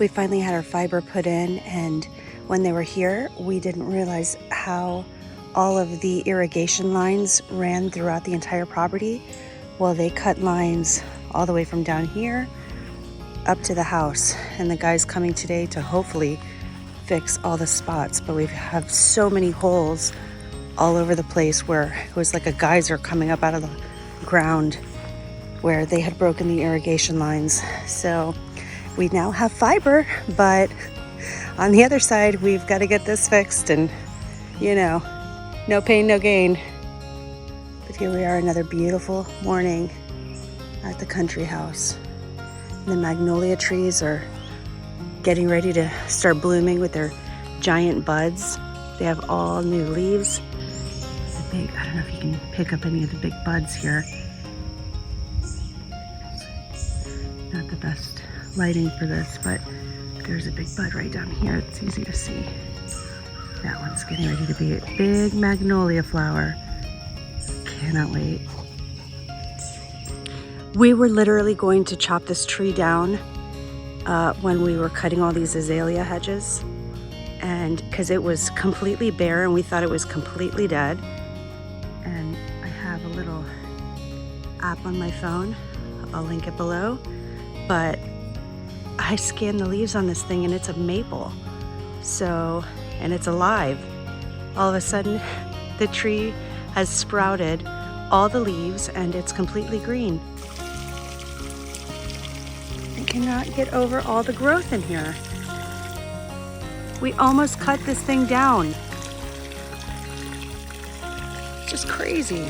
We finally had our fiber put in, and when they were here, we didn't realize how all of the irrigation lines ran throughout the entire property. Well, they cut lines all the way from down here up to the house, and the guy's coming today to hopefully fix all the spots. But we have so many holes all over the place where it was like a geyser coming up out of the ground where they had broken the irrigation lines. So we now have fiber, but on the other side, we've got to get this fixed, and you know, no pain, no gain. But here we are, another beautiful morning at the country house. The magnolia trees are getting ready to start blooming with their giant buds. They have all new leaves. I don't know if you can pick up any of the big buds here. Not the best lighting for this, but there's a big bud right down here. It's easy to see. That one's getting ready to be a big magnolia flower. Cannot wait. We were literally going to chop this tree down when we were cutting all these azalea hedges, and because it was completely bare and we thought it was completely dead. And I have a little app on my phone, I'll link it below, but I scanned the leaves on this thing and it's a maple. So, and it's alive. All of a sudden, the tree has sprouted all the leaves and it's completely green. I cannot get over all the growth in here. We almost cut this thing down. It's just crazy.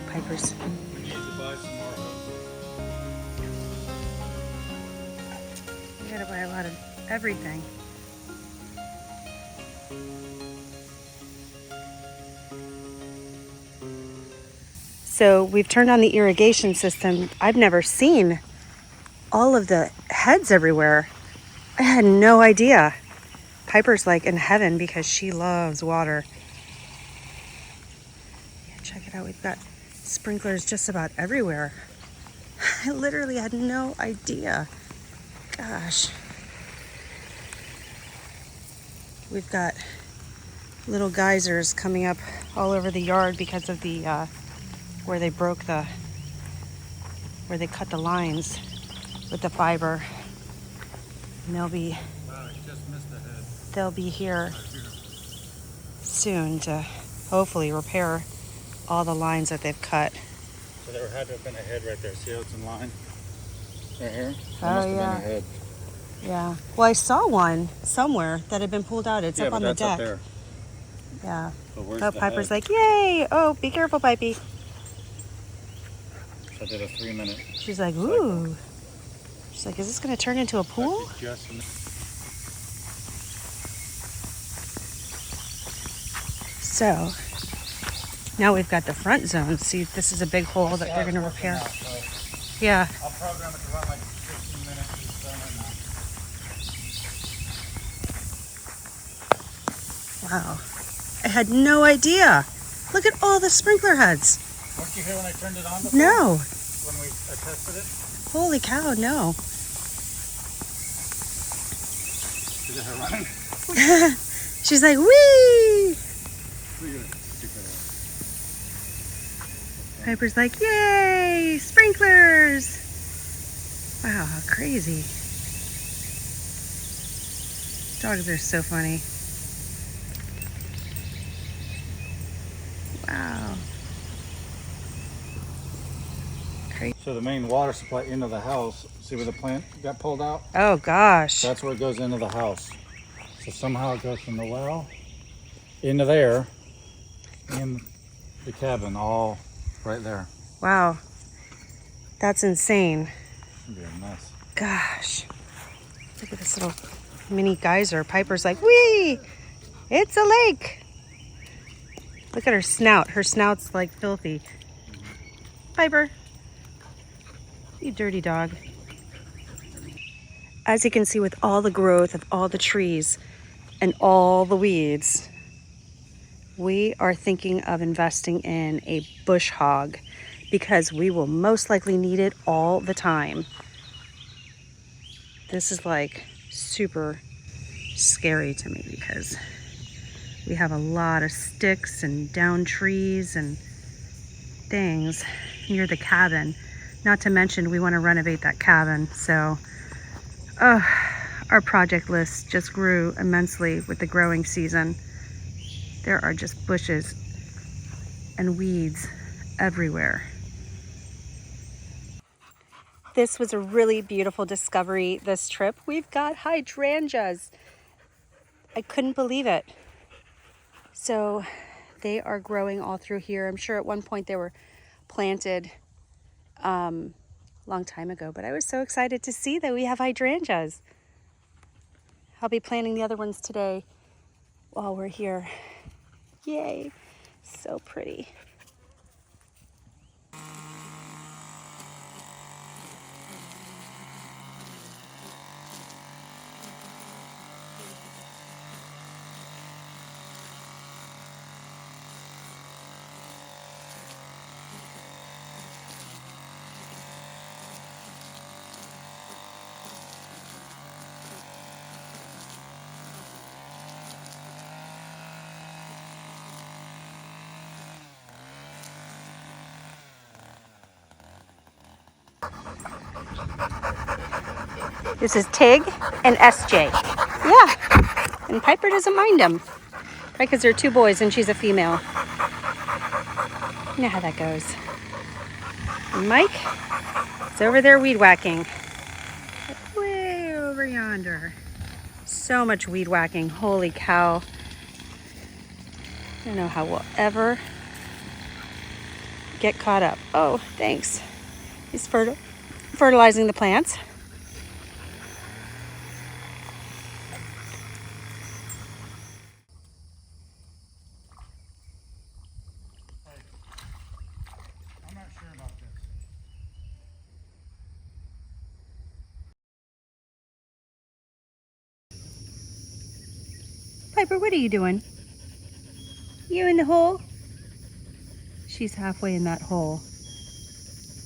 Piper's. We need to buy some more hooks. You gotta buy a lot of everything. So we've turned on the irrigation system. I've never seen all of the heads everywhere. I had no idea. Piper's like in heaven because she loves water. Yeah, check it out. We've got sprinklers just about everywhere. I literally had no idea. Gosh. We've got little geysers coming up all over the yard because of the where they cut the lines with the fiber. And they'll be here soon to hopefully repair all the lines that they've cut. So there had to have been a head right there. See how it's in line? Right here? There must have been a head. Yeah. Well, I saw one somewhere that had been pulled out. It's up on the deck. Up there. Yeah. But where's oh, the Piper's head? like, yay! Oh, be careful, Pipey. I did a 3-minute. She's like, ooh. Cycle. She's like, is this going to turn into a pool? So, now we've got the front zone. See, this is a big hole that they're going to repair. Out, so yeah. I'll program it to run like 15 minutes. Wow. I had no idea. Look at all the sprinkler heads. Weren't you here when I turned it on before? No. When I tested it? Holy cow, no. Is it her running? She's like, whee! Piper's like, yay! Sprinklers! Wow, how crazy. Dogs are so funny. Wow. Crazy. So the main water supply into the house, see where the plant got pulled out? Oh gosh. That's where it goes into the house. So somehow it goes from the well into there, in the cabin, all right there. Wow. That's insane. It's gonna be a mess. Gosh. Look at this little mini geyser. Piper's like, whee! It's a lake! Look at her snout. Her snout's like filthy. Piper. You dirty dog. As you can see, with all the growth of all the trees and all the weeds, we are thinking of investing in a bush hog because we will most likely need it all the time. This is like super scary to me because we have a lot of sticks and down trees and things near the cabin. Not to mention we want to renovate that cabin. So our project list just grew immensely with the growing season. There are just bushes and weeds everywhere. This was a really beautiful discovery this trip. We've got hydrangeas. I couldn't believe it. So they are growing all through here. I'm sure at one point they were planted long time ago, but I was so excited to see that we have hydrangeas. I'll be planting the other ones today while we're here. Yay, so pretty. This is Tig and SJ. Yeah, and Piper doesn't mind them. Right, because they're two boys and she's a female. You know how that goes. And Mike is over there weed whacking. Way over yonder. So much weed whacking, holy cow. I don't know how we'll ever get caught up. Oh, thanks. He's fertilizing the plants. I'm not sure about this. Piper, what are you doing? You in the hole? She's halfway in that hole.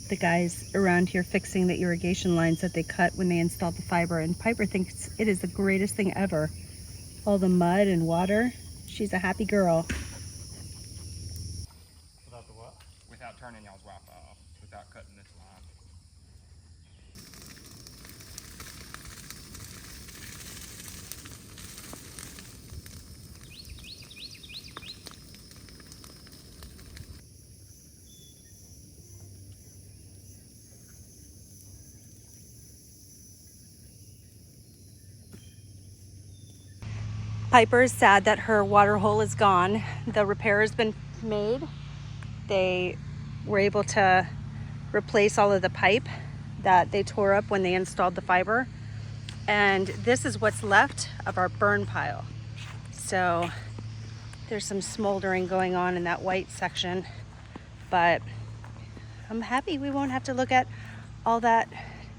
The guys around here fixing the irrigation lines that they cut when they installed the fiber, and Piper thinks it is the greatest thing ever. All the mud and water. She's a happy girl. Without the what? Without turning y'all's Wi-Fi off, without cutting this line. Piper's sad that her water hole is gone. The repair has been made. They were able to replace all of the pipe that they tore up when they installed the fiber. And this is what's left of our burn pile. So there's some smoldering going on in that white section, but I'm happy we won't have to look at all that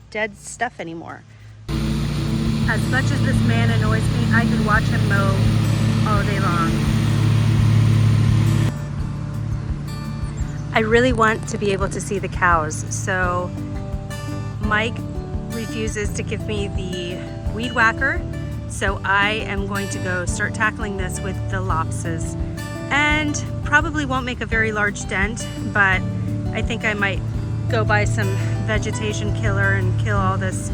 dead stuff anymore. As much as this man annoys me, I could watch him mow all day long. I really want to be able to see the cows, so Mike refuses to give me the weed whacker, so I am going to go start tackling this with the lopses. And probably won't make a very large dent, but I think I might go buy some vegetation killer and kill all this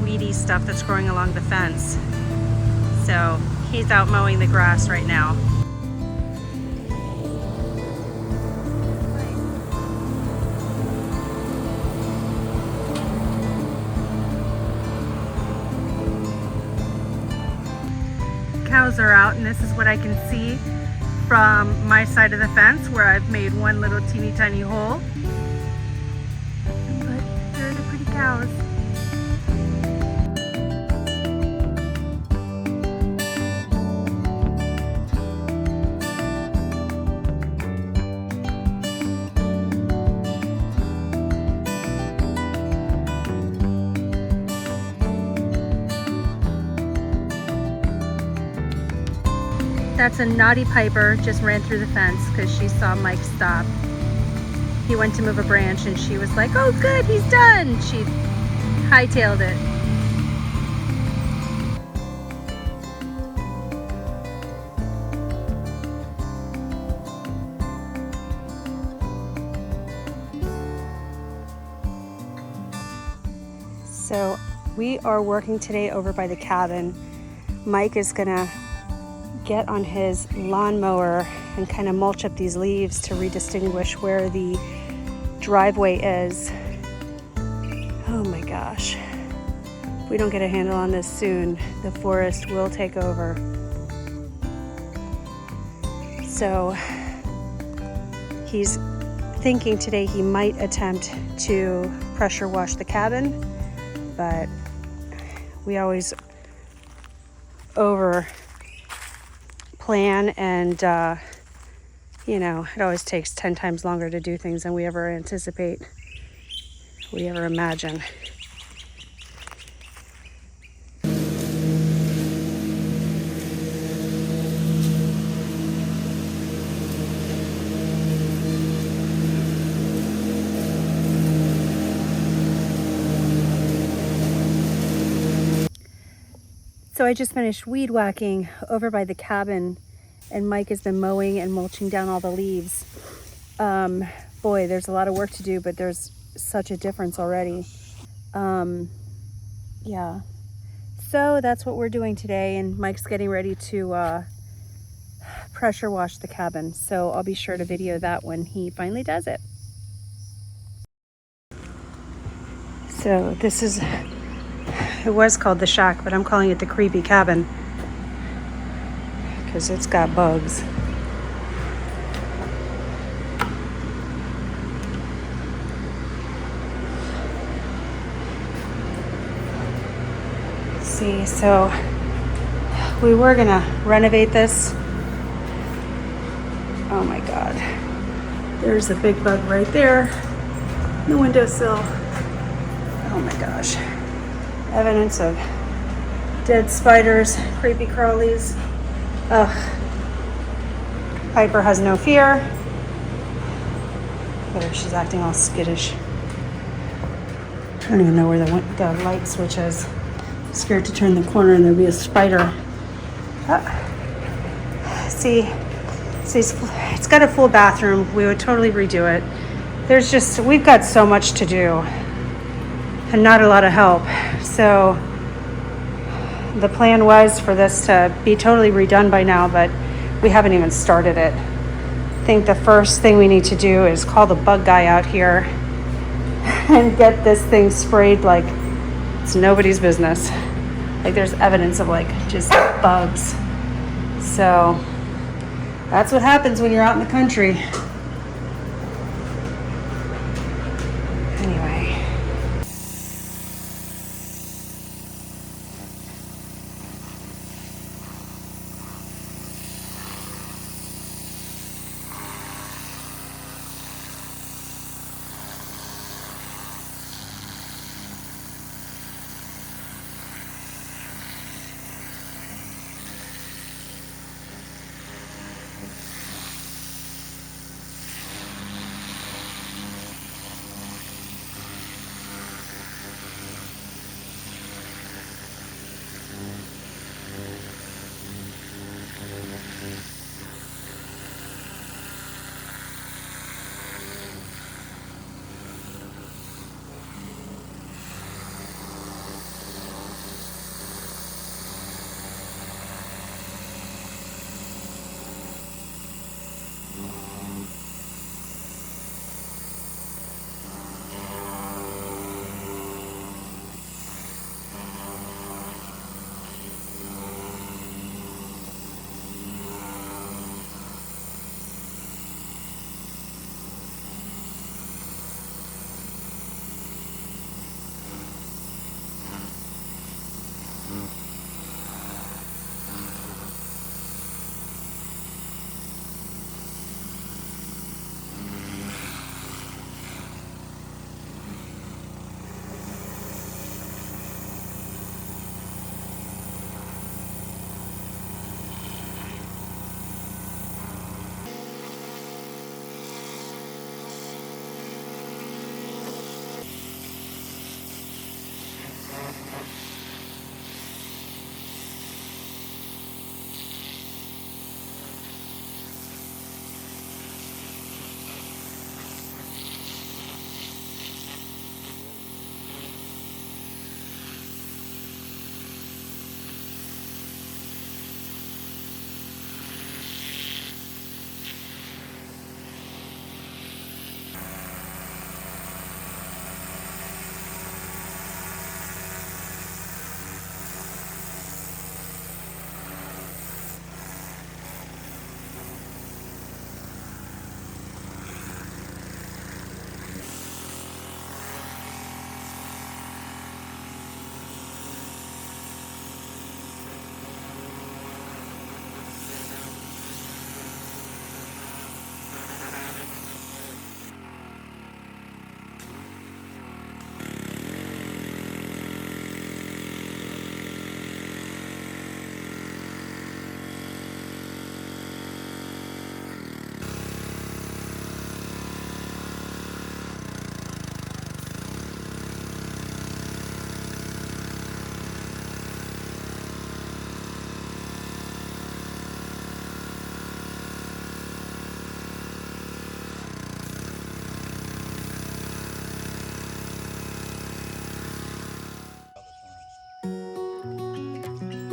weedy stuff that's growing along the fence. So he's out mowing the grass right now. Cows are out, and this is what I can see from my side of the fence where I've made one little teeny tiny hole. But they're the pretty cows. That's a naughty Piper, just ran through the fence because she saw Mike stop. He went to move a branch and she was like, oh good, he's done. She hightailed it. So we are working today over by the cabin. Mike is gonna get on his lawnmower and kind of mulch up these leaves to redistinguish where the driveway is. Oh my gosh. If we don't get a handle on this soon, the forest will take over. So he's thinking today he might attempt to pressure wash the cabin, but we always over plan, and you know, it always takes 10 times longer to do things than we ever anticipate, we ever imagine. So I just finished weed whacking over by the cabin, and Mike has been mowing and mulching down all the leaves. Boy, there's a lot of work to do, but there's such a difference already. Yeah. So that's what we're doing today, and Mike's getting ready to pressure wash the cabin. So I'll be sure to video that when he finally does it. So this is, it was called the shack, but I'm calling it the creepy cabin because it's got bugs. See, so we were gonna renovate this. Oh my God. There's a big bug right there on the windowsill. Oh my gosh. Evidence of dead spiders, creepy crawlies. Ugh. Piper has no fear. Oh, she's acting all skittish. I don't even know where the light switch is. I'm scared to turn the corner and there'll be a spider. See, it's got a full bathroom. We would totally redo it. We've got so much to do and not a lot of help. So the plan was for this to be totally redone by now, but we haven't even started it. I think the first thing we need to do is call the bug guy out here and get this thing sprayed like it's nobody's business. Like there's evidence of like just bugs. So that's what happens when you're out in the country. Anyway.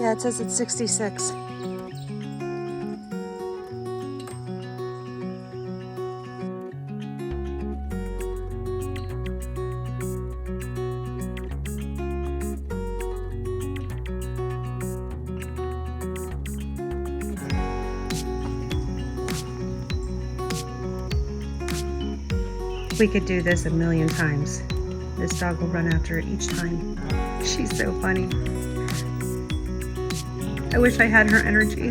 Yeah, it says it's 66. We could do this a million times. This dog will run after it each time. She's so funny. I wish I had her energy.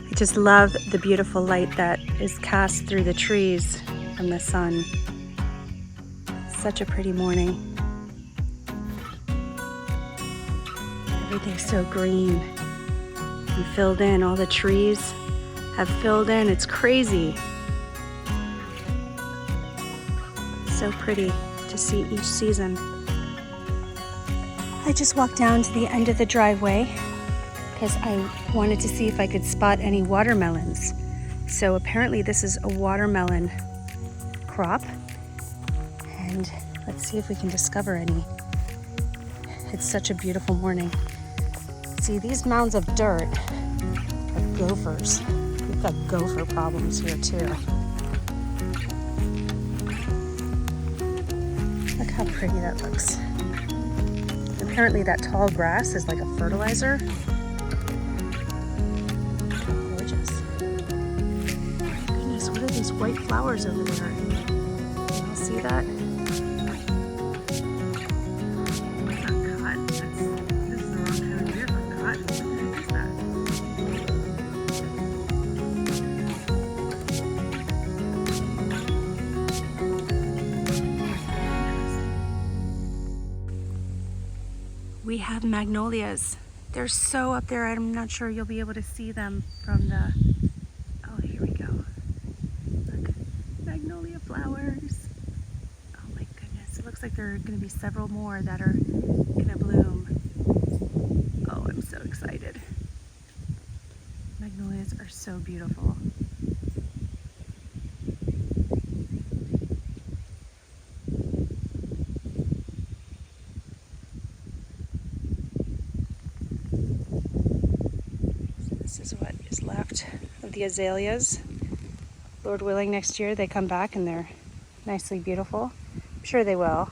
I just love the beautiful light that is cast through the trees from the sun. Such a pretty morning. Everything's so green and filled in. All the trees have filled in. It's crazy. So pretty to see each season. I just walked down to the end of the driveway because I wanted to see if I could spot any watermelons. So apparently this is a watermelon crop. And let's see if we can discover any. It's such a beautiful morning. See, these mounds of dirt are gophers. We've got gopher problems here too. Look how pretty that looks. Apparently that tall grass is like a fertilizer. Gorgeous. Goodness, what are these white flowers over there? Can you see that? We have magnolias. They're so up there, I'm not sure you'll be able to see them from the... Oh, here we go. Look, magnolia flowers. Oh my goodness, it looks like there are gonna be several more that are gonna bloom. Oh, I'm so excited. Magnolias are so beautiful. This is what is left of the azaleas. Lord willing, next year they come back and they're nicely beautiful. I'm sure they will.